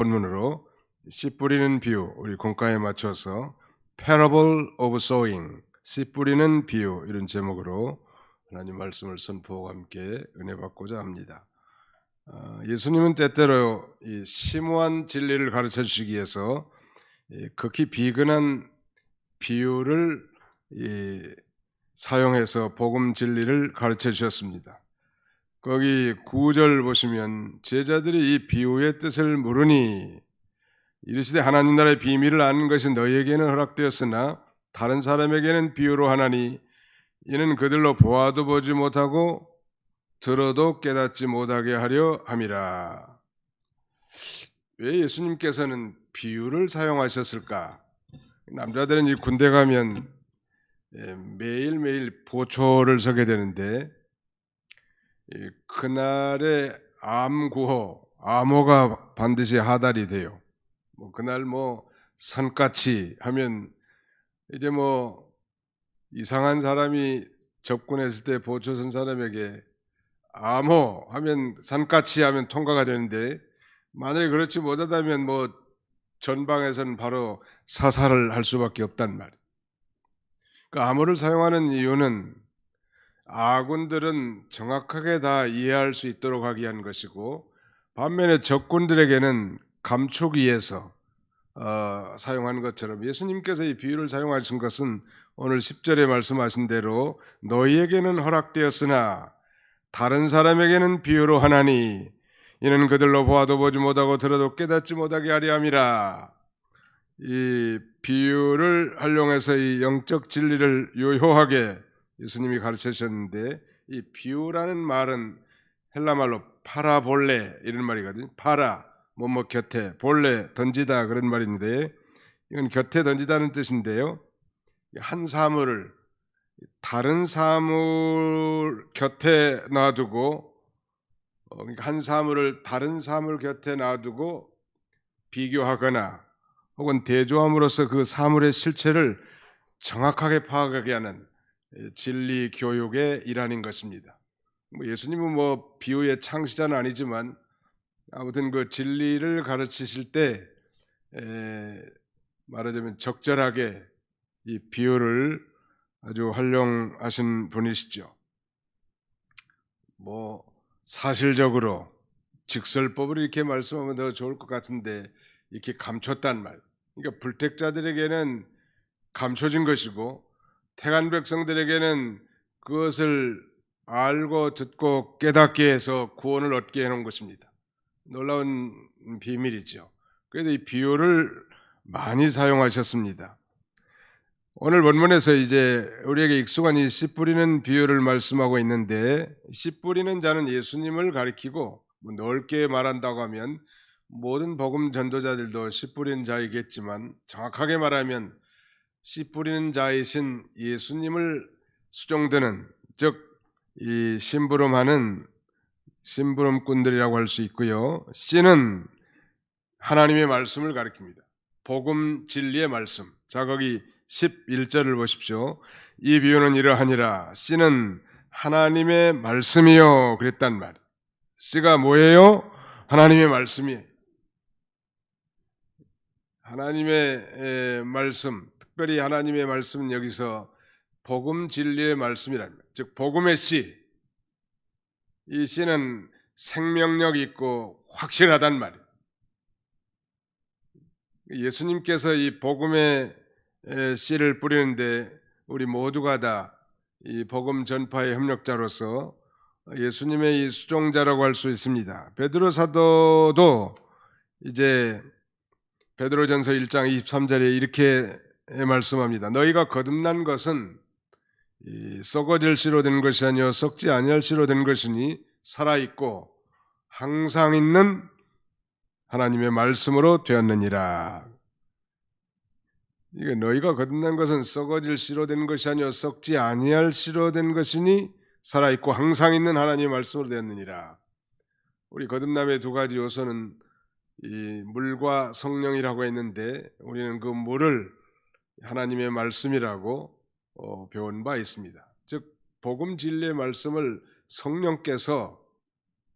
본문으로 씨 뿌리는 비유, 우리 공과에 맞춰서 Parable of Sowing, 씨 뿌리는 비유, 이런 제목으로 하나님 말씀을 선포하고 함께 은혜 받고자 합니다. 예수님은 때때로 이 심오한 진리를 가르쳐 주시기 위해서 극히 비근한 비유를 사용해서 복음 진리를 가르쳐 주셨습니다. 거기 9절 보시면 제자들이 이 비유의 뜻을 물으니 이르시되 하나님 나라의 비밀을 아는 것이 너희에게는 허락되었으나 다른 사람에게는 비유로 하나니 이는 그들로 보아도 보지 못하고 들어도 깨닫지 못하게 하려 함이라. 왜 예수님께서는 비유를 사용하셨을까? 남자들은 이 군대 가면 매일매일 보초를 서게 되는데 그날의 암구호, 암호가 반드시 하달이 돼요. 그날 산까치 하면 이제 이상한 사람이 접근했을 때 보초선 사람에게 암호 하면 산까치 하면 통과가 되는데 만약에 그렇지 못하다면 전방에서는 바로 사살을 할 수밖에 없단 말이에요. 그 암호를 사용하는 이유는 아군들은 정확하게 다 이해할 수 있도록 하기 위한 것이고 반면에 적군들에게는 감추기 위해서 사용하는 것처럼 예수님께서 이 비유를 사용하신 것은 오늘 10절에 말씀하신 대로 너희에게는 허락되었으나 다른 사람에게는 비유로 하나니 이는 그들로 보아도 보지 못하고 들어도 깨닫지 못하게 하려 함이라. 이 비유를 활용해서 이 영적 진리를 요효하게 예수님이 가르쳐 주셨는데 이 비유라는 말은 헬라말로 파라볼레 이런 말이거든요. 파라 뭐뭐 곁에, 볼레 던지다 그런 말인데 이건 곁에 던지다는 뜻인데요. 한 사물을 다른 사물 곁에 놔두고 한 사물을 다른 사물 곁에 놔두고 비교하거나 혹은 대조함으로써 그 사물의 실체를 정확하게 파악하게 하는 진리 교육의 일환인 것입니다. 예수님은 비유의 창시자는 아니지만 아무튼 그 진리를 가르치실 때 말하자면 적절하게 이 비유를 아주 활용하신 분이시죠. 사실적으로 직설법을 이렇게 말씀하면 더 좋을 것 같은데 이렇게 감췄단 말. 그러니까 불택자들에게는 감춰진 것이고 택한 백성들에게는 그것을 알고 듣고 깨닫게 해서 구원을 얻게 해놓은 것입니다. 놀라운 비밀이죠. 그래서 이 비유를 많이 사용하셨습니다. 오늘 본문에서 이제 우리에게 익숙한 이 씨 뿌리는 비유를 말씀하고 있는데 씨 뿌리는 자는 예수님을 가리키고 넓게 말한다고 하면 모든 복음 전도자들도 씨 뿌리는 자이겠지만 정확하게 말하면 씨 뿌리는 자이신 예수님을 수종드는 즉 이 심부름하는 심부름꾼들이라고 할 수 있고요. 씨는 하나님의 말씀을 가리킵니다. 복음 진리의 말씀. 자 거기 11절을 보십시오. 이 비유는 이러하니라. 씨는 하나님의 말씀이요 그랬단 말이에요. 씨가 뭐예요? 하나님의 말씀이에요. 하나님의 말씀, 특별히 하나님의 말씀은 여기서 복음 진리의 말씀이랍니다. 즉 복음의 씨. 이 씨는 생명력이 있고 확실하단 말이에요. 예수님께서 이 복음의 씨를 뿌리는데 우리 모두가 다 이 복음 전파의 협력자로서 예수님의 이 수종자라고 할 수 있습니다. 베드로 사도도 이제 베드로전서 1장 23절에 이렇게 말씀합니다. 너희가 거듭난 것은 썩어질 씨로 된 것이 아니요 썩지 아니할 씨로 된 것이니 살아있고 항상 있는 하나님의 말씀으로 되었느니라. 이게 너희가 거듭난 것은 썩어질 씨로 된 것이 아니요 썩지 아니할 씨로 된 것이니 살아있고 항상 있는 하나님의 말씀으로 되었느니라. 우리 거듭남의 두 가지 요소는 이 물과 성령이라고 했는데 우리는 그 물을 하나님의 말씀이라고 배운 바 있습니다. 즉 복음 진리의 말씀을 성령께서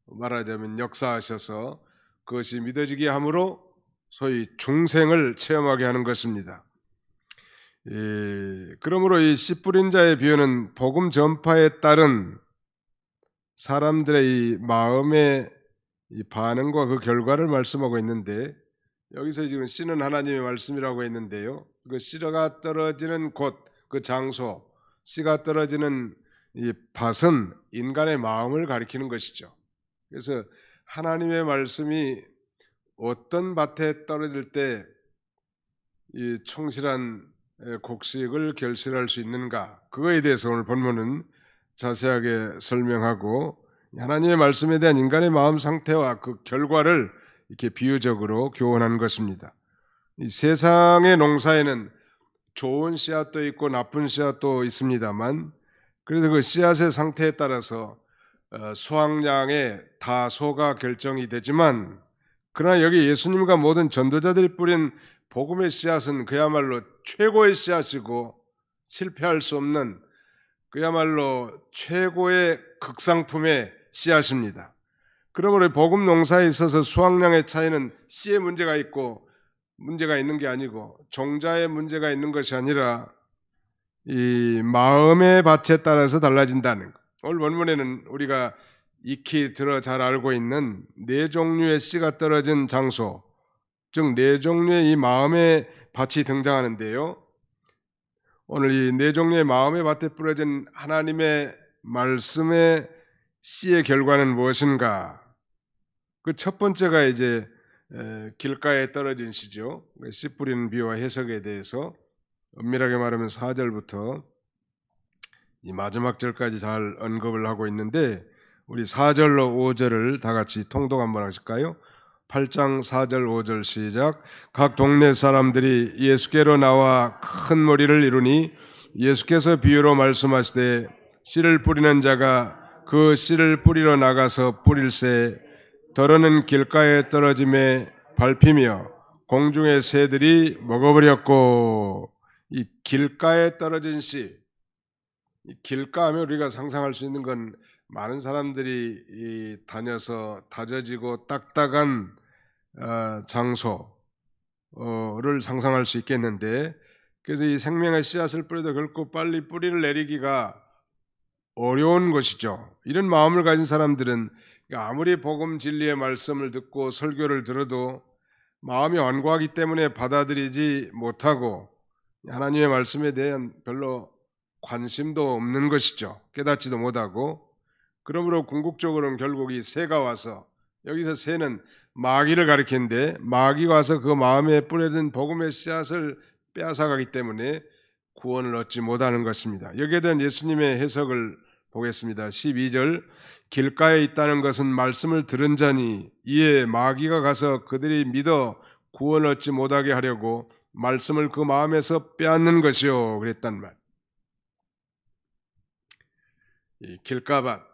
말하자면 역사하셔서 그것이 믿어지게 함으로 소위 중생을 체험하게 하는 것입니다. 그러므로 이 씨 뿌린 자의 비유는 복음 전파에 따른 사람들의 이 마음의 이 반응과 그 결과를 말씀하고 있는데, 여기서 지금 씨는 하나님의 말씀이라고 했는데요, 그 씨가 떨어지는 곳, 그 장소, 씨가 떨어지는 이 밭은 인간의 마음을 가리키는 것이죠. 그래서 하나님의 말씀이 어떤 밭에 떨어질 때 이 충실한 곡식을 결실할 수 있는가, 그거에 대해서 오늘 본문은 자세하게 설명하고, 하나님의 말씀에 대한 인간의 마음 상태와 그 결과를 이렇게 비유적으로 교훈한 것입니다. 이 세상의 농사에는 좋은 씨앗도 있고 나쁜 씨앗도 있습니다만, 그래서 그 씨앗의 상태에 따라서 수확량의 다소가 결정이 되지만, 그러나 여기 예수님과 모든 전도자들이 뿌린 복음의 씨앗은 그야말로 최고의 씨앗이고 실패할 수 없는 그야말로 최고의 극상품의 씨앗입니다. 그러므로 복음 농사에 있어서 수확량의 차이는 씨의 문제가 있고 문제가 있는 게 아니고 종자의 문제가 있는 것이 아니라 이 마음의 밭에 따라서 달라진다는 것. 오늘 본문에는 우리가 익히 들어 잘 알고 있는 네 종류의 씨가 떨어진 장소, 즉 네 종류의 이 마음의 밭이 등장하는데요, 오늘 이 네 종류의 마음의 밭에 뿌려진 하나님의 말씀의 씨의 결과는 무엇인가? 그 첫 번째가 이제 길가에 떨어진 씨죠. 씨 뿌리는 비유와 해석에 대해서 엄밀하게 말하면 4절부터 이 마지막 절까지 잘 언급을 하고 있는데, 우리 4절로 5절을 다 같이 통독 한번 하실까요? 8장 4절 5절 시작. 각 동네 사람들이 예수께로 나와 큰 무리를 이루니 예수께서 비유로 말씀하시되 씨를 뿌리는 자가 그 씨를 뿌리러 나가서 뿌릴새 더러는 길가에 떨어짐에 밟히며 공중의 새들이 먹어버렸고. 이 길가에 떨어진 씨, 이 길가 하면 우리가 상상할 수 있는 건 많은 사람들이 다녀서 다져지고 딱딱한 장소를 상상할 수 있겠는데, 그래서 이 생명의 씨앗을 뿌려도 결코 빨리 뿌리를 내리기가 어려운 것이죠. 이런 마음을 가진 사람들은 아무리 복음 진리의 말씀을 듣고 설교를 들어도 마음이 완고하기 때문에 받아들이지 못하고 하나님의 말씀에 대한 별로 관심도 없는 것이죠. 깨닫지도 못하고. 그러므로 궁극적으로는 결국 이 새가 와서, 여기서 새는 마귀를 가리키는데, 마귀가 와서 그 마음에 뿌려진 복음의 씨앗을 빼앗아가기 때문에 구원을 얻지 못하는 것입니다. 여기에 대한 예수님의 해석을 보겠습니다. 12절. 길가에 있다는 것은 말씀을 들은 자니 이에 마귀가 가서 그들이 믿어 구원을 얻지 못하게 하려고 말씀을 그 마음에서 빼앗는 것이요, 그랬단 말. 이 길가밭이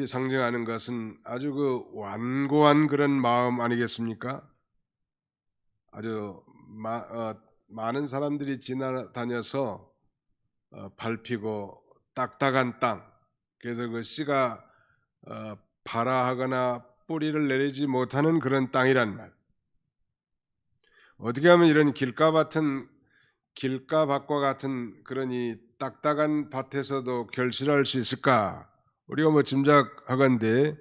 상징하는 것은 아주 그 완고한 그런 마음 아니겠습니까? 아주 많은 사람들이 지나다녀서 밟히고 딱딱한 땅, 그래서 그 씨가 발아하거나 뿌리를 내리지 못하는 그런 땅이란 말. 어떻게 하면 이런 길가밭과 같은 그런 이 딱딱한 밭에서도 결실할 수 있을까? 우리가 짐작하건대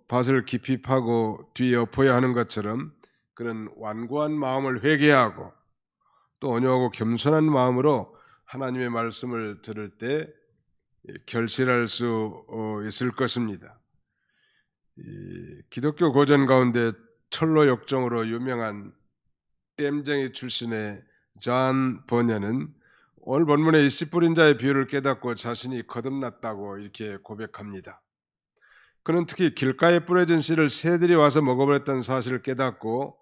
밭을 깊이 파고 뒤에 엎어야 하는 것처럼 그런 완고한 마음을 회개하고 또 온유하고 겸손한 마음으로 하나님의 말씀을 들을 때 결실할 수 있을 것입니다. 기독교 고전 가운데 철로 역정으로 유명한 댐쟁이 출신의 존 버녀는 오늘 본문의 이 씨 뿌린 자의 비유를 깨닫고 자신이 거듭났다고 이렇게 고백합니다. 그는 특히 길가에 뿌려진 씨를 새들이 와서 먹어버렸다는 사실을 깨닫고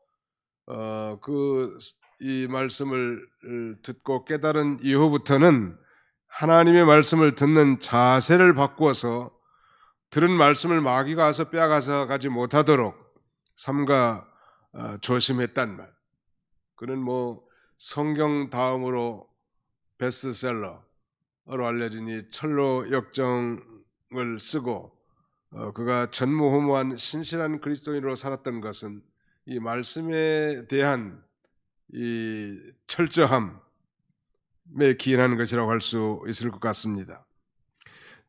이 말씀을 듣고 깨달은 이후부터는 하나님의 말씀을 듣는 자세를 바꾸어서 들은 말씀을 마귀가 와서 빼앗아 가지 못하도록 삼가 조심했단 말. 그는 성경 다음으로 베스트셀러로 알려진 이 철로 역정을 쓰고 그가 전무후무한 신실한 그리스도인으로 살았던 것은 이 말씀에 대한 이 철저함에 기인하는 것이라고 할 수 있을 것 같습니다.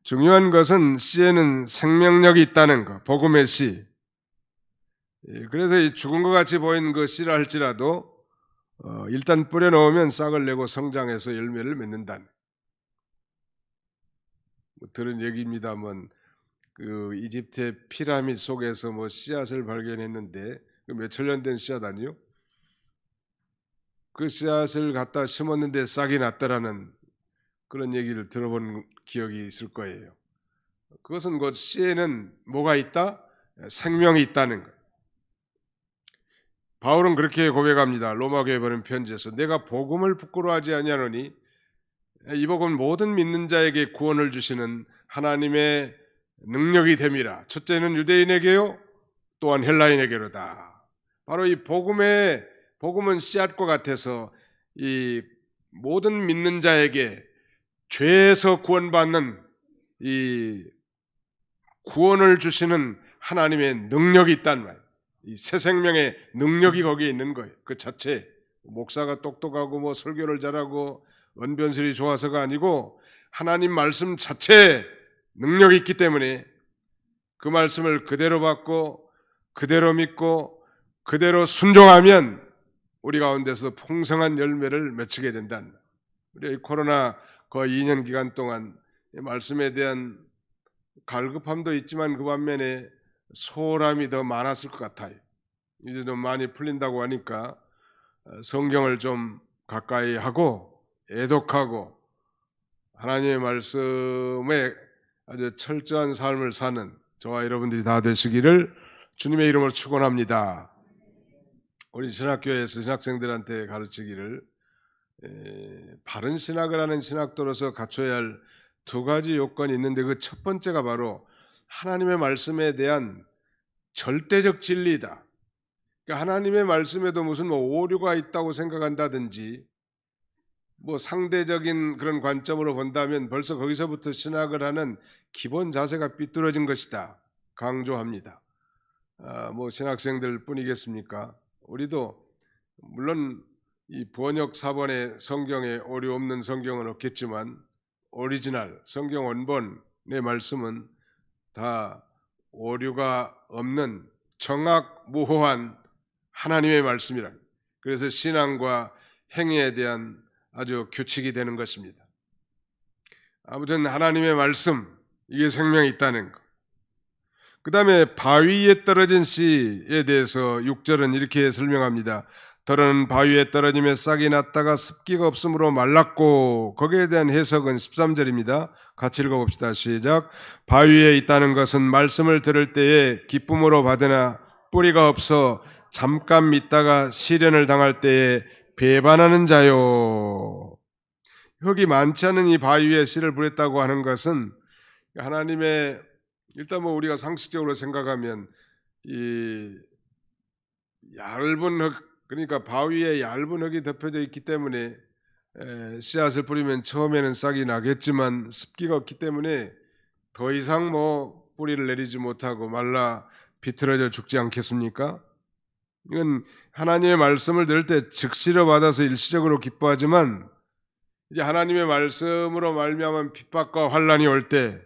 중요한 것은 씨에는 생명력이 있다는 것, 복음의 씨. 그래서 이 죽은 것 같이 보이는 그 씨라 할지라도 일단 뿌려 넣으면 싹을 내고 성장해서 열매를 맺는다는. 들은 얘기입니다만 그 이집트의 피라미드 속에서 뭐 씨앗을 발견했는데 그 몇천 년 된 씨앗 아니요? 그 씨앗을 갖다 심었는데 싹이 났다라는 그런 얘기를 들어본 기억이 있을 거예요. 그것은 곧 씨에는 뭐가 있다? 생명이 있다는 거예요. 바울은 그렇게 고백합니다. 로마교회 보낸 편지에서 내가 복음을 부끄러워하지 아니하노니 이 복음은 모든 믿는 자에게 구원을 주시는 하나님의 능력이 됨이라. 첫째는 유대인에게요, 또한 헬라인에게로다. 바로 이 복음은 씨앗과 같아서 이 모든 믿는 자에게 죄에서 구원받는 이 구원을 주시는 하나님의 능력이 있단 말이에요. 이 새 생명의 능력이 거기에 있는 거예요. 그 자체. 목사가 똑똑하고 뭐 설교를 잘하고 언변술이 좋아서가 아니고 하나님 말씀 자체에 능력이 있기 때문에 그 말씀을 그대로 받고 그대로 믿고 그대로 순종하면 우리 가운데서 풍성한 열매를 맺히게 된다는. 우리 코로나 거의 2년 기간 동안 말씀에 대한 갈급함도 있지만 그 반면에 소홀함이 더 많았을 것 같아요. 이제 좀 많이 풀린다고 하니까 성경을 좀 가까이 하고 애독하고 하나님의 말씀에 아주 철저한 삶을 사는 저와 여러분들이 다 되시기를 주님의 이름으로 축원합니다. 우리 신학교에서 신학생들한테 가르치기를 바른 신학을 하는 신학도로서 갖춰야 할 두 가지 요건이 있는데 그 첫 번째가 바로 하나님의 말씀에 대한 절대적 진리다. 그러니까 하나님의 말씀에도 무슨 뭐 오류가 있다고 생각한다든지 뭐 상대적인 그런 관점으로 본다면 벌써 거기서부터 신학을 하는 기본 자세가 삐뚤어진 것이다. 강조합니다. 뭐 신학생들 뿐이겠습니까? 우리도 물론 이 번역 사본의 성경에 오류 없는 성경은 없겠지만 오리지널 성경 원본의 말씀은 다 오류가 없는 정확무호한 하나님의 말씀이라. 그래서 신앙과 행위에 대한 아주 규칙이 되는 것입니다. 아무튼 하나님의 말씀, 이게 생명이 있다는 것. 그 다음에 바위 위에 떨어진 씨에 대해서 6절은 이렇게 설명합니다. 덜은 바위에 떨어지며 싹이 났다가 습기가 없으므로 말랐고, 거기에 대한 해석은 13절입니다. 같이 읽어봅시다. 시작. 바위에 있다는 것은 말씀을 들을 때에 기쁨으로 받으나 뿌리가 없어 잠깐 믿다가 시련을 당할 때에 배반하는 자요. 흙이 많지 않은 이 바위에 씨를 뿌렸다고 하는 것은 하나님의, 일단 뭐 우리가 상식적으로 생각하면 이 얇은 흙, 그러니까 바위에 얇은 흙이 덮여져 있기 때문에 씨앗을 뿌리면 처음에는 싹이 나겠지만 습기가 없기 때문에 더 이상 뭐 뿌리를 내리지 못하고 말라 비틀어져 죽지 않겠습니까? 이건 하나님의 말씀을 들을 때 즉시로 받아서 일시적으로 기뻐하지만 이제 하나님의 말씀으로 말미암은 핍박과 환난이 올 때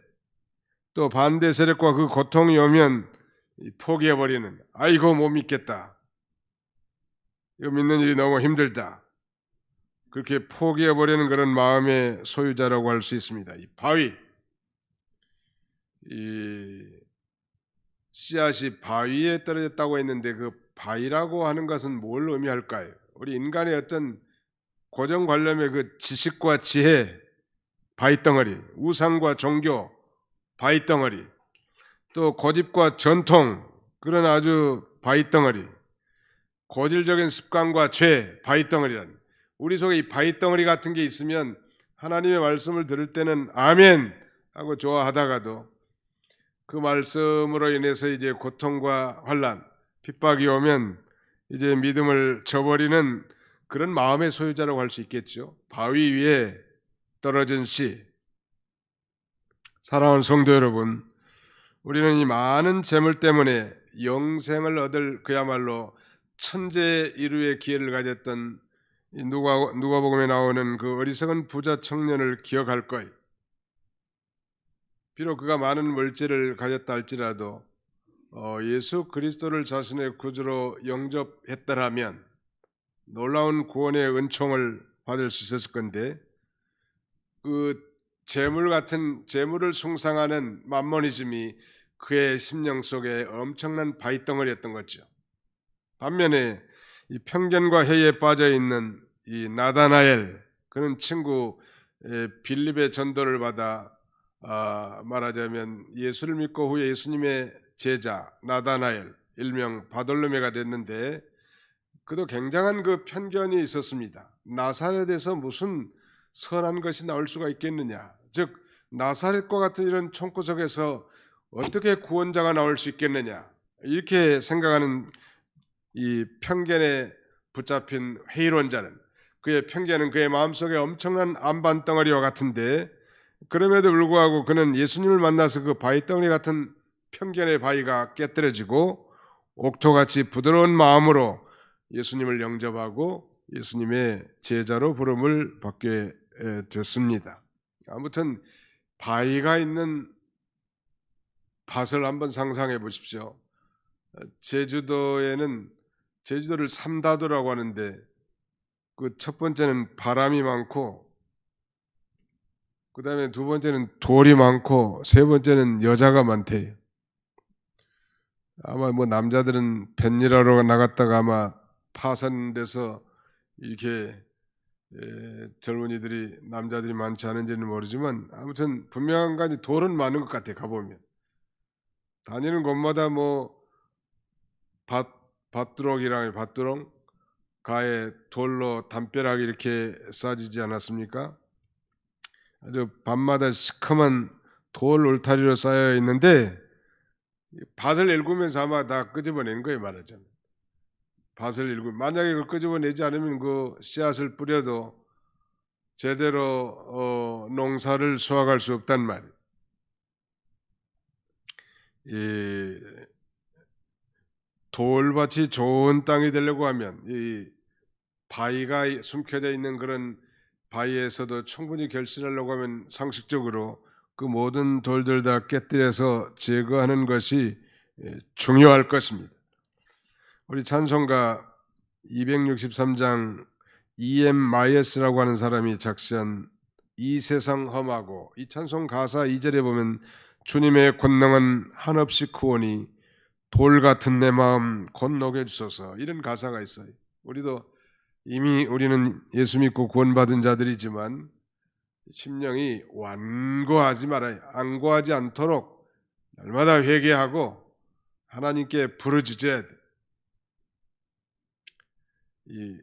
또 반대 세력과 그 고통이 오면 포기해버리는, 아이고 못 믿겠다, 이거 믿는 일이 너무 힘들다, 그렇게 포기해버리는 그런 마음의 소유자라고 할 수 있습니다. 이 바위, 이 씨앗이 바위에 떨어졌다고 했는데 그 바위라고 하는 것은 뭘 의미할까요? 우리 인간의 어떤 고정관념의 그 지식과 지혜, 바위덩어리, 우상과 종교, 바위덩어리, 또 고집과 전통, 그런 아주 바위덩어리, 고질적인 습관과 죄, 바위덩어리라는, 우리 속에 이 바위덩어리 같은 게 있으면 하나님의 말씀을 들을 때는 아멘 하고 좋아하다가도 그 말씀으로 인해서 이제 고통과 환난, 핍박이 오면 이제 믿음을 저버리는 그런 마음의 소유자라고 할 수 있겠죠. 바위 위에 떨어진 씨. 사랑하는 성도 여러분, 우리는 이 많은 재물 때문에 영생을 얻을 그야말로 천재 이루의 기회를 가졌던 이 누가복음에 나오는 그 어리석은 부자 청년을 기억할 거예요. 비록 그가 많은 물질을 가졌다 할지라도 예수 그리스도를 자신의 구주로 영접했더라면 놀라운 구원의 은총을 받을 수 있었을 건데, 그 재물을 숭상하는 맘모니즘이 그의 심령 속에 엄청난 바위덩어리였던 거죠. 반면에 이 편견과 해에 빠져 있는 이 나다나엘, 그는 친구 빌립의 전도를 받아 말하자면 예수를 믿고 후에 예수님의 제자 나다나엘, 일명 바돌로메가 됐는데, 그도 굉장한 그 편견이 있었습니다. 나사렛에서 무슨 선한 것이 나올 수가 있겠느냐, 즉 나사렛과 같은 이런 총구석에서 어떻게 구원자가 나올 수 있겠느냐, 이렇게 생각하는 이 편견에 붙잡힌 회의론자는, 그의 편견은 그의 마음속에 엄청난 안반덩어리와 같은데, 그럼에도 불구하고 그는 예수님을 만나서 그 바위덩어리 같은 편견의 바위가 깨뜨려지고 옥토같이 부드러운 마음으로 예수님을 영접하고 예수님의 제자로 부름을 받게 됐습니다. 아무튼 바위가 있는 밭을 한번 상상해 보십시오. 제주도를 삼다도라고 하는데, 그 첫 번째는 바람이 많고, 그 다음에 두 번째는 돌이 많고, 세 번째는 여자가 많대요. 아마 뭐 남자들은 뱃일하러 나갔다가 아마 파산돼서 이렇게 젊은이들이, 남자들이 많지 않은지는 모르지만 아무튼 분명한 가지 돌은 많은 것 같아요. 가보면 다니는 곳마다 뭐 밭두렁 가에 돌로 담벼락이 이렇게 쌓아지지 않았습니까? 아주 밤마다 시커먼 돌 울타리로 쌓여 있는데, 밭을 일구면서 아마 다 끄집어낸 거예요, 말하자면. 밭을 일구면, 만약에 그걸 끄집어내지 않으면 그 씨앗을 뿌려도 제대로 농사를 수확할 수 없단 말이에요. 이 돌밭이 좋은 땅이 되려고 하면 이 바위가 숨겨져 있는 그런 바위에서도 충분히 결실하려고 하면 상식적으로 그 모든 돌들 다 깨뜨려서 제거하는 것이 중요할 것입니다. 우리 찬송가 263장 E.M. 마이애스라고 하는 사람이 작시한 이 세상 험하고, 이 찬송 가사 2절에 보면 주님의 권능은 한없이 크오니 돌 같은 내 마음 곧 녹여주소서, 이런 가사가 있어요. 우리는 예수 믿고 구원받은 자들이지만 심령이 완고하지 말아요. 안고하지 않도록 날마다 회개하고 하나님께 부르짖어야 돼. 이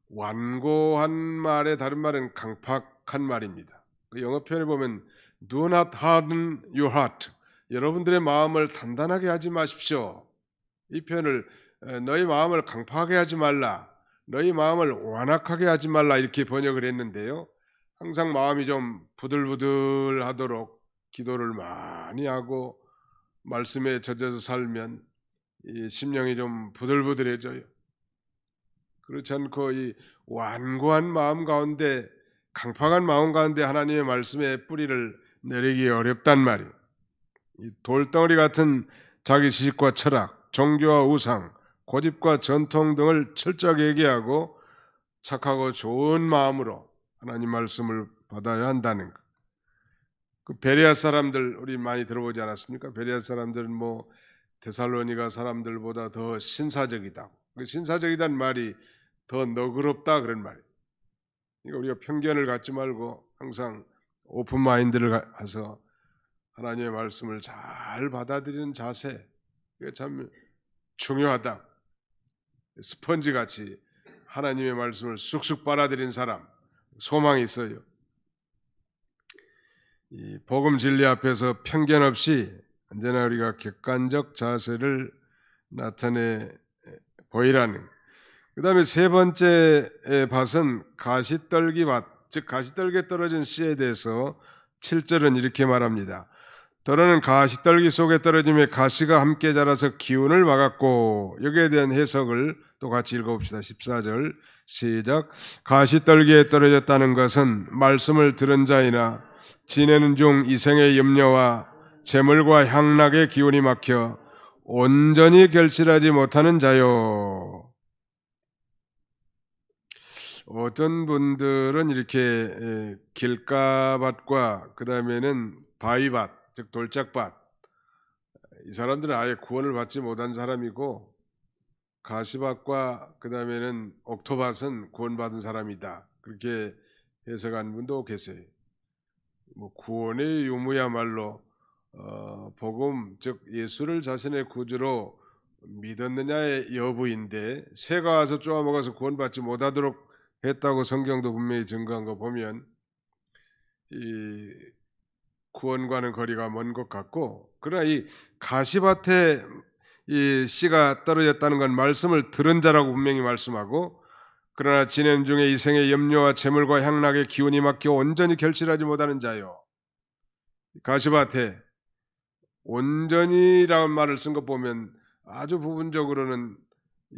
완고한 말의 다른 말은 강팍한 말입니다. 그 영어 표현을 보면 Do not harden your heart, 여러분들의 마음을 단단하게 하지 마십시오. 이 표현을 너희 마음을 강팍하게 하지 말라, 너희 마음을 완악하게 하지 말라, 이렇게 번역을 했는데요, 항상 마음이 좀 부들부들하도록 기도를 많이 하고 말씀에 젖어서 살면 이 심령이 좀 부들부들해져요. 그렇지 않고 이 완고한 마음 가운데, 강팍한 마음 가운데 하나님의 말씀에 뿌리를 내리기 어렵단 말이에요. 이 돌덩어리 같은 자기 지식과 철학, 종교와 우상, 고집과 전통 등을 철저하게 얘기하고 착하고 좋은 마음으로 하나님 말씀을 받아야 한다는 것. 그 베레아 사람들 우리 많이 들어보지 않았습니까? 베레아 사람들은 뭐 데살로니가 사람들보다 더 신사적이다. 그 신사적이다는 말이 더 너그럽다, 그런 말이에요. 그러니까 우리가 편견을 갖지 말고 항상 오픈 마인드를 가서 하나님의 말씀을 잘 받아들이는 자세, 이게 참 중요하다. 스펀지 같이 하나님의 말씀을 쑥쑥 빨아들인 사람, 소망이 있어요. 이 복음 진리 앞에서 편견 없이 언제나 우리가 객관적 자세를 나타내 보이라는. 그 다음에 세 번째 밭은 가시떨기 밭, 즉 가시떨기에 떨어진 씨에 대해서 7절은 이렇게 말합니다. 더러는 가시떨기 속에 떨어짐에 가시가 함께 자라서 기운을 막았고, 여기에 대한 해석을 또 같이 읽어봅시다. 14절 시작. 가시떨기에 떨어졌다는 것은 말씀을 들은 자이나 지내는 중 이생의 염려와 재물과 향락의 기운이 막혀 온전히 결실하지 못하는 자요. 어떤 분들은 이렇게 길가밭과 그 다음에는 바위밭, 즉 돌짝밭, 이 사람들은 아예 구원을 받지 못한 사람이고, 가시밭과 그 다음에는 옥토밭은 구원받은 사람이다, 그렇게 해석하는 분도 계세요. 뭐 구원의 유무야말로 복음, 즉 예수를 자신의 구주로 믿었느냐의 여부인데, 새가 와서 쪼아먹어서 구원받지 못하도록 했다고 성경도 분명히 증거한 거 보면 이 구원과는 거리가 먼 것 같고, 그러나 이 가시밭에 이 씨가 떨어졌다는 건 말씀을 들은 자라고 분명히 말씀하고, 그러나 지내는 중에 이생의 염려와 재물과 향락의 기운이 막혀 온전히 결실하지 못하는 자요. 가시밭에 온전히라는 말을 쓴 것 보면 아주 부분적으로는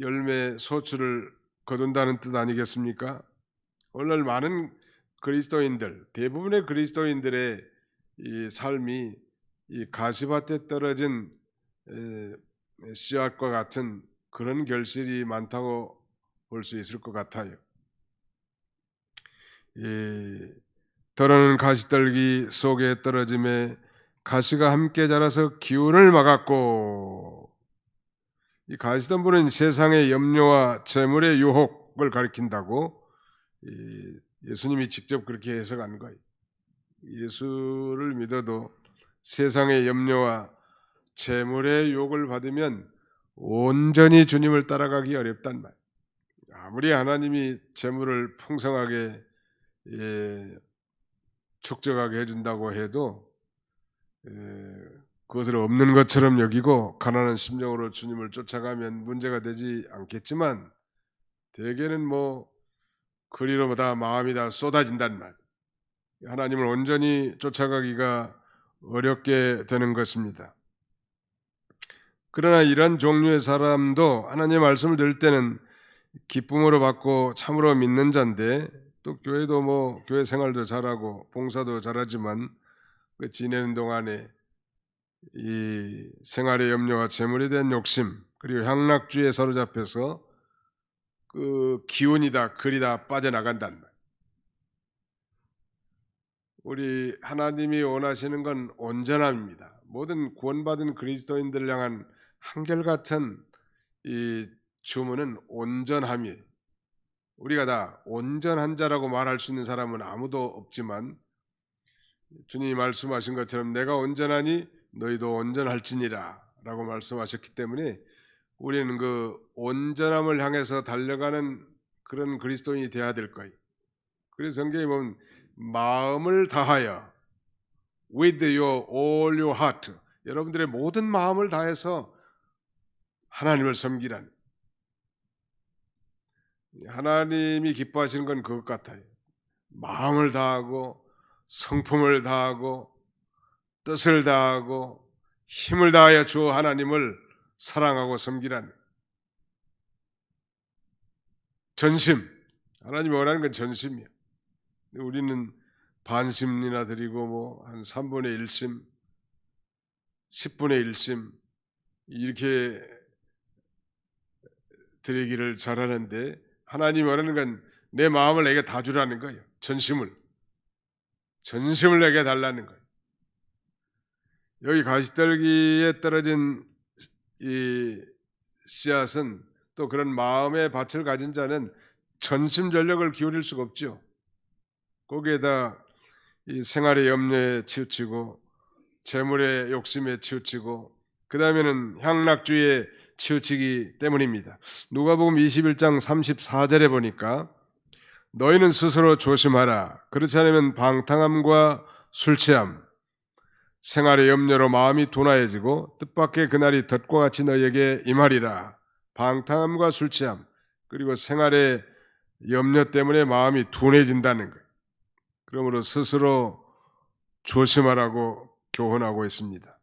열매 소출을 거둔다는 뜻 아니겠습니까? 오늘 많은 그리스도인들, 대부분의 그리스도인들의 이 삶이 이 가시밭에 떨어진 씨앗과 같은 그런 결실이 많다고 볼 수 있을 것 같아요. 더러는 가시떨기 속에 떨어짐에 가시가 함께 자라서 기운을 막았고, 이 가시덤불은 세상의 염려와 재물의 유혹을 가리킨다고 예수님이 직접 그렇게 해석한 거예요. 예수를 믿어도 세상의 염려와 재물의 유혹을 받으면 온전히 주님을 따라가기 어렵단 말이에요. 아무리 하나님이 재물을 풍성하게 축적하게 해준다고 해도 그것을 없는 것처럼 여기고 가난한 심령으로 주님을 쫓아가면 문제가 되지 않겠지만, 대개는 뭐 그리로 다 마음이 다 쏟아진단 말, 하나님을 온전히 쫓아가기가 어렵게 되는 것입니다. 그러나 이런 종류의 사람도 하나님의 말씀을 들을 때는 기쁨으로 받고 참으로 믿는 자인데, 또 교회도 뭐 교회 생활도 잘하고 봉사도 잘하지만 그 지내는 동안에 이 생활의 염려와 재물에 대한 욕심, 그리고 향락주의에 사로잡혀서 그 기운이다 글이다 빠져나간다는 말. 우리 하나님이 원하시는 건 온전함입니다. 모든 구원받은 그리스도인들을 향한 한결같은 이 주문은 온전함이에요. 우리가 다 온전한 자라고 말할 수 있는 사람은 아무도 없지만, 주님이 말씀하신 것처럼 내가 온전하니 너희도 온전할지니라 라고 말씀하셨기 때문에 우리는 그 온전함을 향해서 달려가는 그런 그리스도인이 되어야 될 거예요. 그래서 성경에 보면 마음을 다하여, with your all your heart, 여러분들의 모든 마음을 다해서 하나님을 섬기라는, 하나님이 기뻐하시는 건 그것 같아요. 마음을 다하고 성품을 다하고 뜻을 다하고 힘을 다하여 주 하나님을 사랑하고 섬기라는 전심. 하나님이 원하는 건 전심이야. 우리는 반심이나 드리고 뭐 한 3분의 1심, 10분의 1심 이렇게 드리기를 잘하는데, 하나님이 원하는 건 내 마음을 내게 다 주라는 거예요. 전심을 내게 달라는 거예요. 여기 가시떨기에 떨어진 이 씨앗은, 또 그런 마음의 밭을 가진 자는 전심전력을 기울일 수가 없죠. 거기에다 이 생활의 염려에 치우치고 재물의 욕심에 치우치고 그 다음에는 향락주의에 치우치기 때문입니다. 누가복음 21장 34절에 보니까 너희는 스스로 조심하라. 그렇지 않으면 방탕함과 술취함, 생활의 염려로 마음이 둔하여지고 뜻밖의 그날이 덫과 같이 너희에게 임하리라. 방탕함과 술취함, 그리고 생활의 염려 때문에 마음이 둔해진다는 거예요. 그러므로 스스로 조심하라고 교훈하고 있습니다.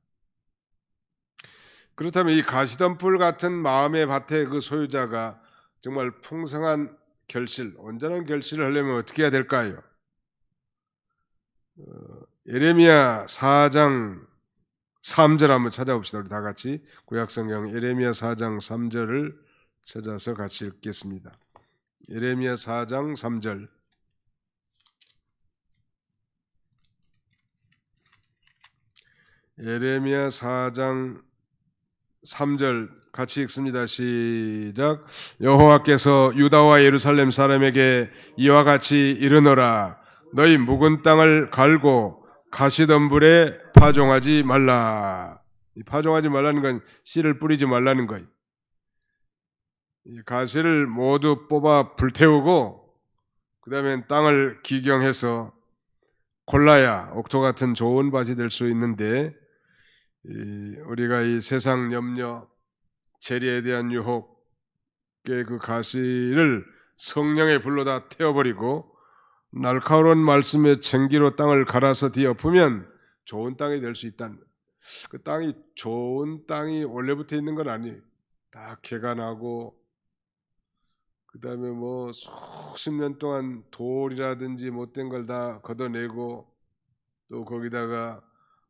그렇다면 이 가시덤불 같은 마음의 밭의 그 소유자가 정말 풍성한 결실, 온전한 결실을 하려면 어떻게 해야 될까요? 예레미야 4장 3절 한번 찾아봅시다. 우리 다 같이 구약성경 예레미야 4장 3절을 찾아서 같이 읽겠습니다. 예레미야 4장 3절. 예레미야 4장 3절 같이 읽습니다. 시작. 여호와께서 유다와 예루살렘 사람에게 이와 같이 이르노라. 너희 묵은 땅을 갈고 가시덤불에 파종하지 말라. 파종하지 말라는 건 씨를 뿌리지 말라는 거예요. 가시를 모두 뽑아 불태우고 그 다음에 땅을 기경해서 골라야 옥토 같은 좋은 밭이 될 수 있는데, 우리가 이 세상 염려, 재리에 대한 유혹의 그 가시를 성령의 불로 다 태워버리고 날카로운 말씀의 챙기로 땅을 갈아서 뒤엎으면 좋은 땅이 될 수 있다는 거예요. 그 땅이 좋은 땅이 원래부터 있는 건 아니에요. 다 개가 나고 그 다음에 뭐 수십 년 동안 돌이라든지 못된 걸 다 걷어내고 또 거기다가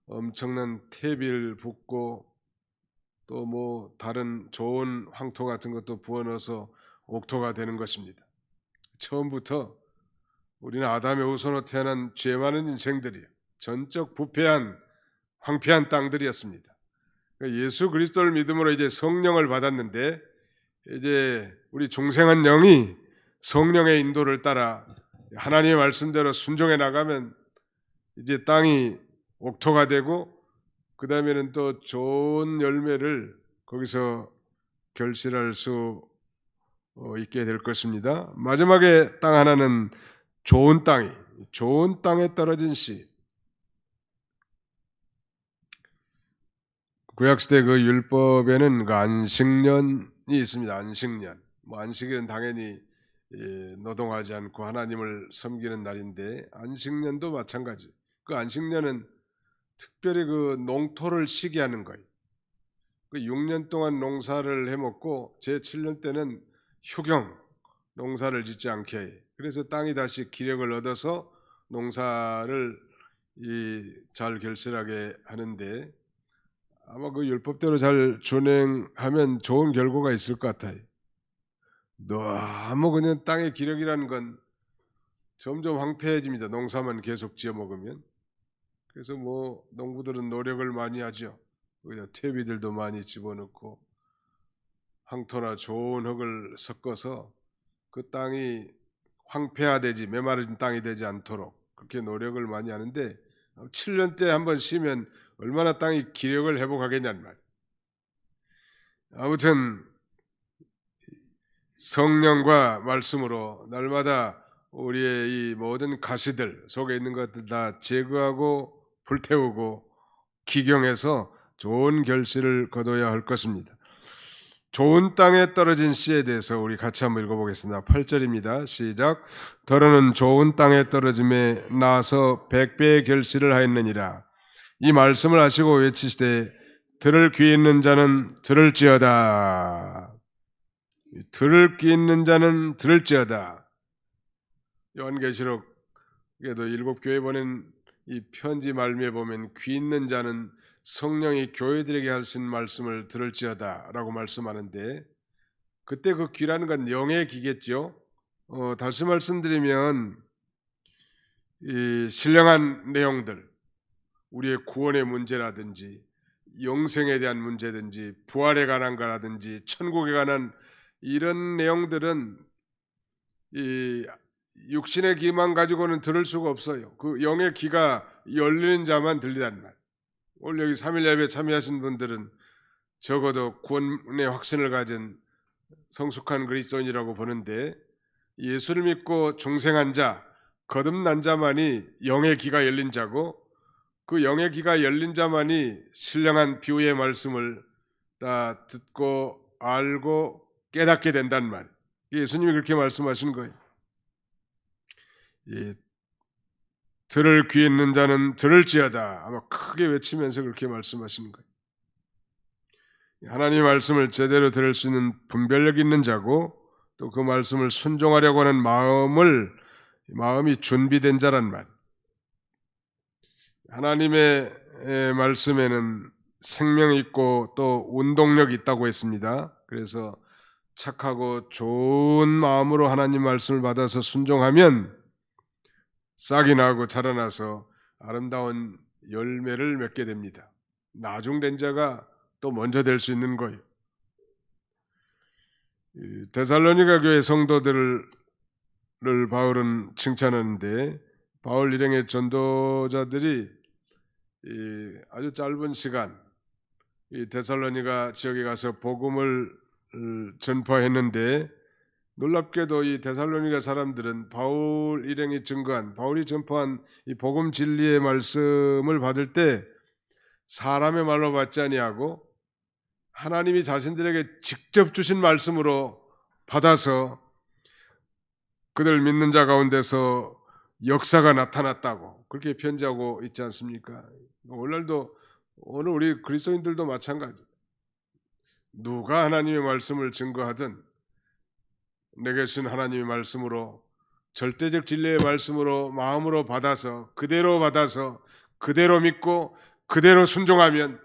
엄청난 퇴비를 붓고 또 뭐 다른 좋은 황토 같은 것도 부어 넣어서 옥토가 되는 것입니다. 처음부터 우리는 아담의 후손으로 태어난 죄 많은 인생들이에요. 전적 부패한 황폐한 땅들이었습니다. 예수 그리스도를 믿음으로 이제 성령을 받았는데 이제 우리 중생한 영이 성령의 인도를 따라 하나님의 말씀대로 순종해 나가면 이제 땅이 옥토가 되고 그 다음에는 또 좋은 열매를 거기서 결실할 수 있게 될 것입니다. 마지막에 땅 하나는 좋은 땅에 떨어진 씨. 구약시대 그 율법에는 그 안식년이 있습니다. 안식년. 뭐 안식일은 당연히 노동하지 않고 하나님을 섬기는 날인데 안식년도 마찬가지. 그 안식년은 특별히 그 농토를 쉬게 하는 거예요. 그 6년 동안 농사를 해먹고 제7년 때는 휴경, 농사를 짓지 않게 해요. 그래서 땅이 다시 기력을 얻어서 농사를 잘 결실하게 하는데 아마 그 율법대로 잘 준행하면 좋은 결과가 있을 것 같아요. 너무 그냥 땅의 기력이라는 건 점점 황폐해집니다. 농사만 계속 지어 먹으면. 그래서 뭐 농부들은 노력을 많이 하죠. 퇴비들도 많이 집어넣고 황토나 좋은 흙을 섞어서 그 땅이 황폐화되지 메마른 땅이 되지 않도록 그렇게 노력을 많이 하는데 7년 때 한번 쉬면 얼마나 땅이 기력을 회복하겠냐는 말. 아무튼 성령과 말씀으로 날마다 우리의 이 모든 가시들 속에 있는 것들 다 제거하고 불태우고 기경해서 좋은 결실을 거둬야 할 것입니다. 좋은 땅에 떨어진 씨에 대해서 우리 같이 한번 읽어보겠습니다. 8절입니다. 시작. 더러는 좋은 땅에 떨어짐에 나서 100배의 결실을 하였느니라. 이 말씀을 하시고 외치시되 들을 귀 있는 자는 들을지어다. 들을 귀 있는 자는 들을지어다. 요한계시록에도 7교회 보낸 이 편지 말미에 보면 귀 있는 자는 성령이 교회들에게 하신 말씀을 들을지어다 라고 말씀하는데 그때 그 귀라는 건 영의 귀겠죠. 다시 말씀드리면 이 신령한 내용들, 우리의 구원의 문제라든지 영생에 대한 문제든지 부활에 관한 거라든지 천국에 관한 이런 내용들은 이 육신의 귀만 가지고는 들을 수가 없어요. 그 영의 귀가 열리는 자만 들리단 말. 오늘 여기 3일 예배 참여하신 분들은 적어도 구원의 확신을 가진 성숙한 그리스도인이라고 보는데 예수를 믿고 중생한 자, 거듭난 자만이 영의 귀가 열린 자고 그 영의 귀가 열린 자만이 신령한 비유의 말씀을 다 듣고 알고 깨닫게 된단 말. 예수님이 그렇게 말씀하신 거예요. 들을 귀 있는 자는 들을지어다. 아마 크게 외치면서 그렇게 말씀하시는 거예요. 하나님의 말씀을 제대로 들을 수 있는 분별력 있는 자고 또 그 말씀을 순종하려고 하는 마음이 준비된 자란 말. 하나님의 말씀에는 생명이 있고 또 운동력이 있다고 했습니다. 그래서 착하고 좋은 마음으로 하나님 말씀을 받아서 순종하면 싹이 나고 자라나서 아름다운 열매를 맺게 됩니다. 나중된 자가 또 먼저 될 수 있는 거예요. 데살로니가 교회 성도들을 바울은 칭찬하는데 바울 일행의 전도자들이 아주 짧은 시간 이 데살로니가 지역에 가서 복음을 전파했는데 놀랍게도 이 데살로니가 사람들은 바울 일행이 증거한 바울이 전파한 이 복음 진리의 말씀을 받을 때 사람의 말로 받지 아니하고 하나님이 자신들에게 직접 주신 말씀으로 받아서 그들 믿는 자 가운데서 역사가 나타났다고 그렇게 편지하고 있지 않습니까? 오늘도 오늘 우리 그리스도인들도 마찬가지. 누가 하나님의 말씀을 증거하든 내게 주신 하나님의 말씀으로 절대적 진리의 말씀으로 마음으로 받아서 그대로 믿고 그대로 순종하면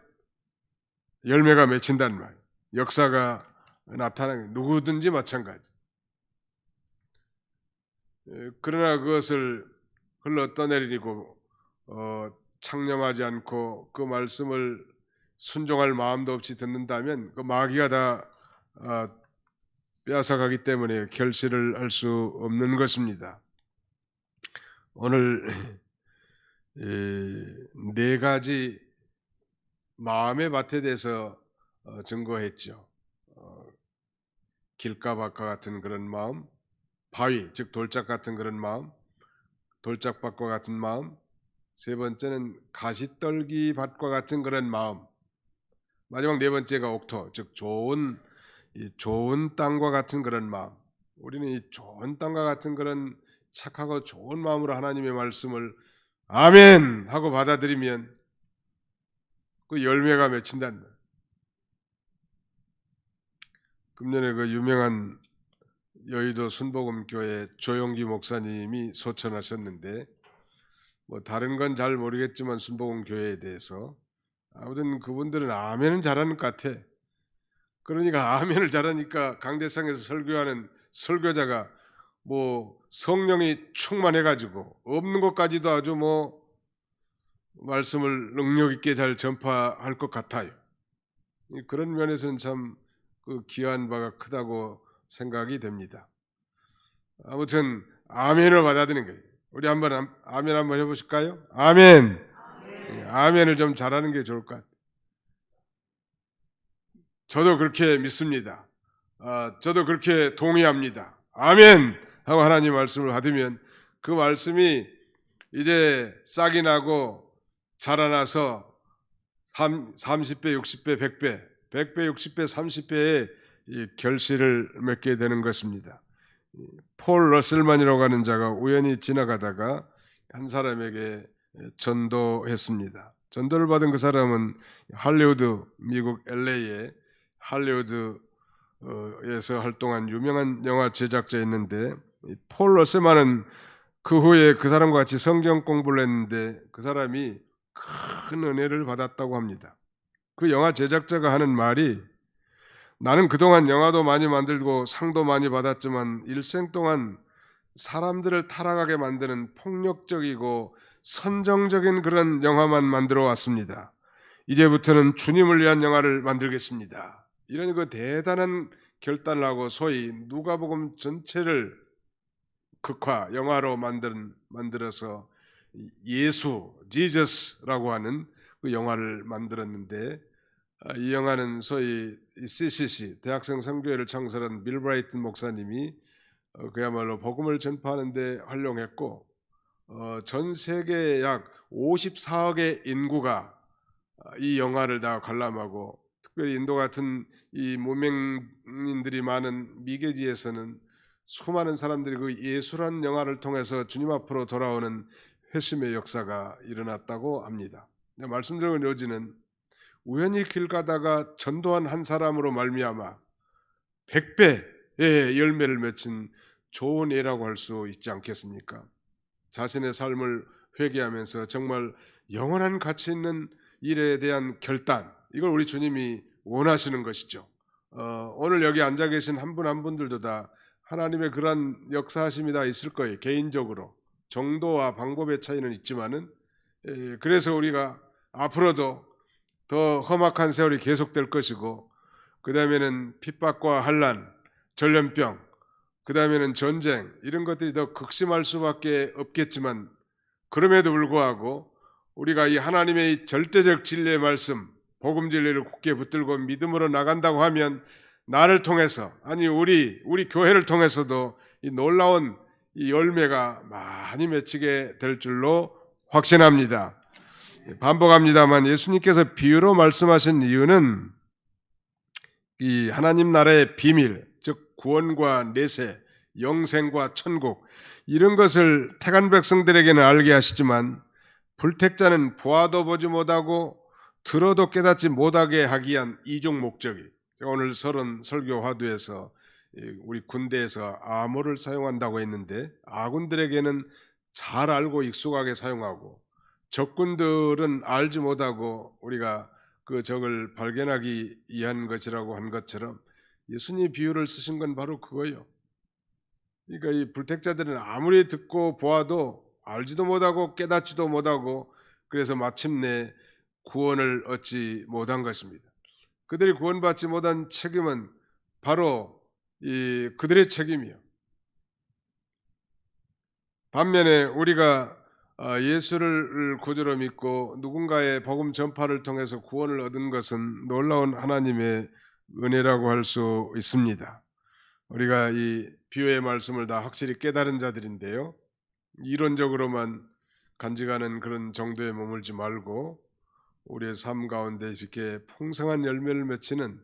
열매가 맺힌다는 말. 역사가 나타나는 누구든지 마찬가지. 그러나 그것을 흘러 떠내리고 창념하지 않고 그 말씀을 순종할 마음도 없이 듣는다면 그 마귀가 다 빼앗아가기 때문에 결실을 할 수 없는 것입니다. 오늘 네 가지 마음의 밭에 대해서 증거했죠. 길가밭과 같은 그런 마음, 바위 즉 돌짝 같은 그런 마음, 돌짝밭과 같은 마음, 세 번째는 가시떨기 밭과 같은 그런 마음, 마지막 네 번째가 옥토 즉 좋은 땅과 같은 그런 마음. 우리는 이 좋은 땅과 같은 그런 착하고 좋은 마음으로 하나님의 말씀을 아멘 하고 받아들이면 그 열매가 맺힌다는 거예요. 금년에 그 유명한 여의도 순복음교회 조용기 목사님이 소천하셨는데 뭐 다른 건 잘 모르겠지만 순복음교회에 대해서 아무튼 그분들은 아멘은 잘하는 것 같아. 그러니까 아멘을 잘하니까 강대상에서 설교하는 설교자가 뭐 성령이 충만해가지고 없는 것까지도 아주 뭐 말씀을 능력 있게 잘 전파할 것 같아요. 그런 면에서는 참 그 귀한 바가 크다고 생각이 됩니다. 아무튼 아멘을 받아들이는 거예요. 우리 한번 아멘 한번 해보실까요? 아멘. 아멘을 좀 잘하는 게 좋을 것 같아요. 저도 그렇게 믿습니다. 저도 그렇게 동의합니다. 아멘 하고 하나님 말씀을 받으면 그 말씀이 이제 싹이 나고 자라나서 30배, 60배, 100배, 60배, 30배의 결실을 맺게 되는 것입니다. 폴 러셀만이라고 하는 자가 우연히 지나가다가 한 사람에게 전도했습니다. 전도를 받은 그 사람은 할리우드, 미국 LA의 할리우드에서 활동한 유명한 영화 제작자였는데 폴 러셀만은 그 후에 그 사람과 같이 성경 공부를 했는데 그 사람이 큰 은혜를 받았다고 합니다. 그 영화 제작자가 하는 말이 나는 그동안 영화도 많이 만들고 상도 많이 받았지만 일생 동안 사람들을 타락하게 만드는 폭력적이고 선정적인 그런 영화만 만들어 왔습니다. 이제부터는 주님을 위한 영화를 만들겠습니다. 이런 그 대단한 결단을 하고 소위 누가복음 전체를 극화 영화로 만들어서 예수 지저스라고 하는 그 영화를 만들었는데 이 영화는 소위 CCC 대학생 선교회를 창설한 빌 브라이튼 목사님이 그야말로 복음을 전파하는 데 활용했고 전 세계 약 54억의 인구가 이 영화를 다 관람하고 특별히 인도 같은 이 무명인들이 많은 미개지에서는 수많은 사람들이 그 예수란 영화를 통해서 주님 앞으로 돌아오는 회심의 역사가 일어났다고 합니다. 말씀드린 요지는 우연히 길 가다가 전도한 한 사람으로 말미암아 100배의 열매를 맺힌 좋은 예라고 할 수 있지 않겠습니까? 자신의 삶을 회개하면서 정말 영원한 가치 있는 일에 대한 결단, 이걸 우리 주님이 원하시는 것이죠. 오늘 여기 앉아 계신 한 분 한 분들도 다 하나님의 그러한 역사하심이 다 있을 거예요. 개인적으로 정도와 방법의 차이는 있지만은, 그래서 우리가 앞으로도 더 험악한 세월이 계속될 것이고, 그 다음에는 핍박과 환난, 전염병, 그 다음에는 전쟁, 이런 것들이 더 극심할 수밖에 없겠지만, 그럼에도 불구하고 우리가 이 하나님의 이 절대적 진리의 말씀, 복음 진리를 굳게 붙들고 믿음으로 나간다고 하면 나를 통해서, 아니 우리 교회를 통해서도 이 놀라운 이 열매가 많이 맺히게 될 줄로 확신합니다. 반복합니다만 예수님께서 비유로 말씀하신 이유는 이 하나님 나라의 비밀, 즉 구원과 내세, 영생과 천국, 이런 것을 택한 백성들에게는 알게 하시지만 불택자는 보아도 보지 못하고 들어도 깨닫지 못하게 하기 위한 이중 목적이, 제가 오늘 설교 화두에서 우리 군대에서 암호를 사용한다고 했는데, 아군들에게는 잘 알고 익숙하게 사용하고 적군들은 알지 못하고 우리가 그 적을 발견하기 위한 것이라고 한 것처럼 예수님이 비유를 쓰신 건 바로 그거예요. 그러니까 이 불택자들은 아무리 듣고 보아도 알지도 못하고 깨닫지도 못하고, 그래서 마침내 구원을 얻지 못한 것입니다. 그들이 구원받지 못한 책임은 바로 이 그들의 책임이요. 반면에 우리가 예수를 구주로 믿고 누군가의 복음 전파를 통해서 구원을 얻은 것은 놀라운 하나님의 은혜라고 할 수 있습니다. 우리가 이 비유의 말씀을 다 확실히 깨달은 자들인데요, 이론적으로만 간직하는 그런 정도에 머물지 말고 우리의 삶 가운데 이렇게 풍성한 열매를 맺히는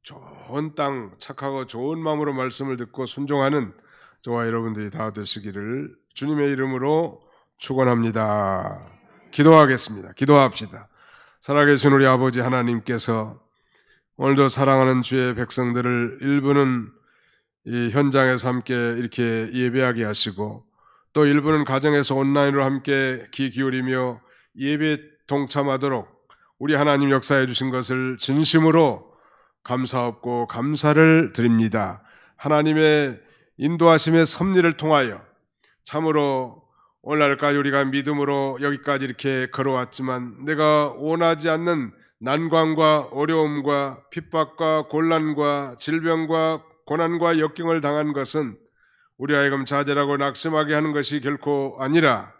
좋은 땅, 착하고 좋은 마음으로 말씀을 듣고 순종하는 저와 여러분들이 다 되시기를 주님의 이름으로 축원합니다. 기도하겠습니다. 기도합시다. 살아계신 우리 아버지 하나님께서 오늘도 사랑하는 주의 백성들을 일부는 이 현장에서 함께 이렇게 예배하게 하시고, 또 일부는 가정에서 온라인으로 함께 귀 기울이며 예배에 동참하도록 우리 하나님 역사해 주신 것을 진심으로 감사하고 감사를 드립니다. 하나님의 인도하심의 섭리를 통하여 참으로 오늘날까지 우리가 믿음으로 여기까지 이렇게 걸어왔지만, 내가 원하지 않는 난관과 어려움과 핍박과 곤란과 질병과 고난과 역경을 당한 것은 우리 하여금 좌절하고 낙심하게 하는 것이 결코 아니라,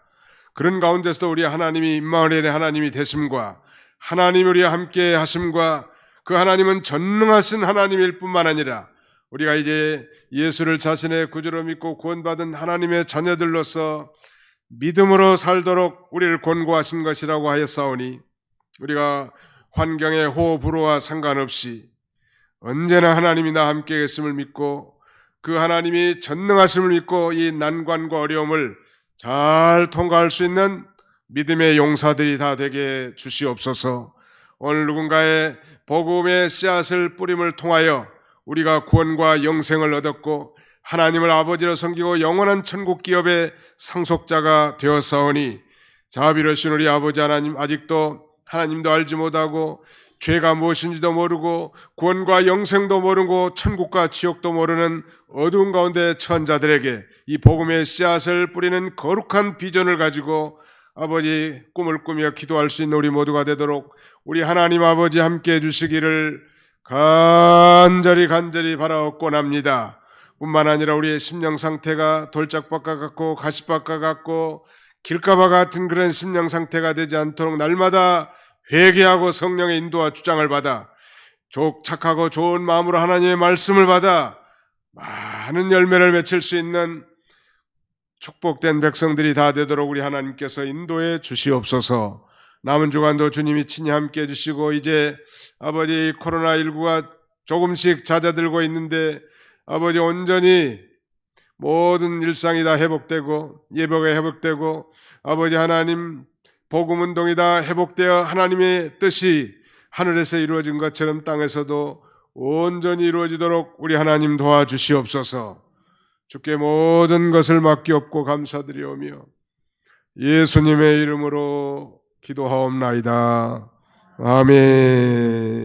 그런 가운데서도 우리 하나님이 임마누엘의 하나님이 되심과 하나님이 우리와 함께 하심과, 그 하나님은 전능하신 하나님일 뿐만 아니라 우리가 이제 예수를 자신의 구주로 믿고 구원받은 하나님의 자녀들로서 믿음으로 살도록 우리를 권고하신 것이라고 하였사오니, 우리가 환경의 호불호와 상관없이 언제나 하나님이 나와 함께 계심을 믿고 그 하나님이 전능하심을 믿고 이 난관과 어려움을 잘 통과할 수 있는 믿음의 용사들이 다 되게 주시옵소서. 오늘 누군가의 복음의 씨앗을 뿌림을 통하여 우리가 구원과 영생을 얻었고 하나님을 아버지로 섬기고 영원한 천국 기업의 상속자가 되었사오니, 자비로우신 우리 아버지 하나님, 아직도 하나님도 알지 못하고 죄가 무엇인지도 모르고 구원과 영생도 모르고 천국과 지옥도 모르는 어두운 가운데 처한 자들에게 이 복음의 씨앗을 뿌리는 거룩한 비전을 가지고 아버지 꿈을 꾸며 기도할 수 있는 우리 모두가 되도록 우리 하나님 아버지 함께해 주시기를 간절히 바라옵곤 합니다. 뿐만 아니라 우리의 심령 상태가 돌짝밭과 같고 가시밭과 같고 길가와 같은 그런 심령 상태가 되지 않도록 날마다 회개하고 성령의 인도와 주장을 받아 착하고 좋은 마음으로 하나님의 말씀을 받아 많은 열매를 맺힐 수 있는 축복된 백성들이 다 되도록 우리 하나님께서 인도해 주시옵소서. 남은 주간도 주님이 친히 함께 해주시고, 이제 아버지 코로나19가 조금씩 잦아들고 있는데 아버지 온전히 모든 일상이 다 회복되고 예배가 회복되고 아버지 하나님 복음운동이 다 회복되어 하나님의 뜻이 하늘에서 이루어진 것처럼 땅에서도 온전히 이루어지도록 우리 하나님 도와주시옵소서. 주께 모든 것을 맡기옵고 감사드리오며 예수님의 이름으로 기도하옵나이다. 아멘.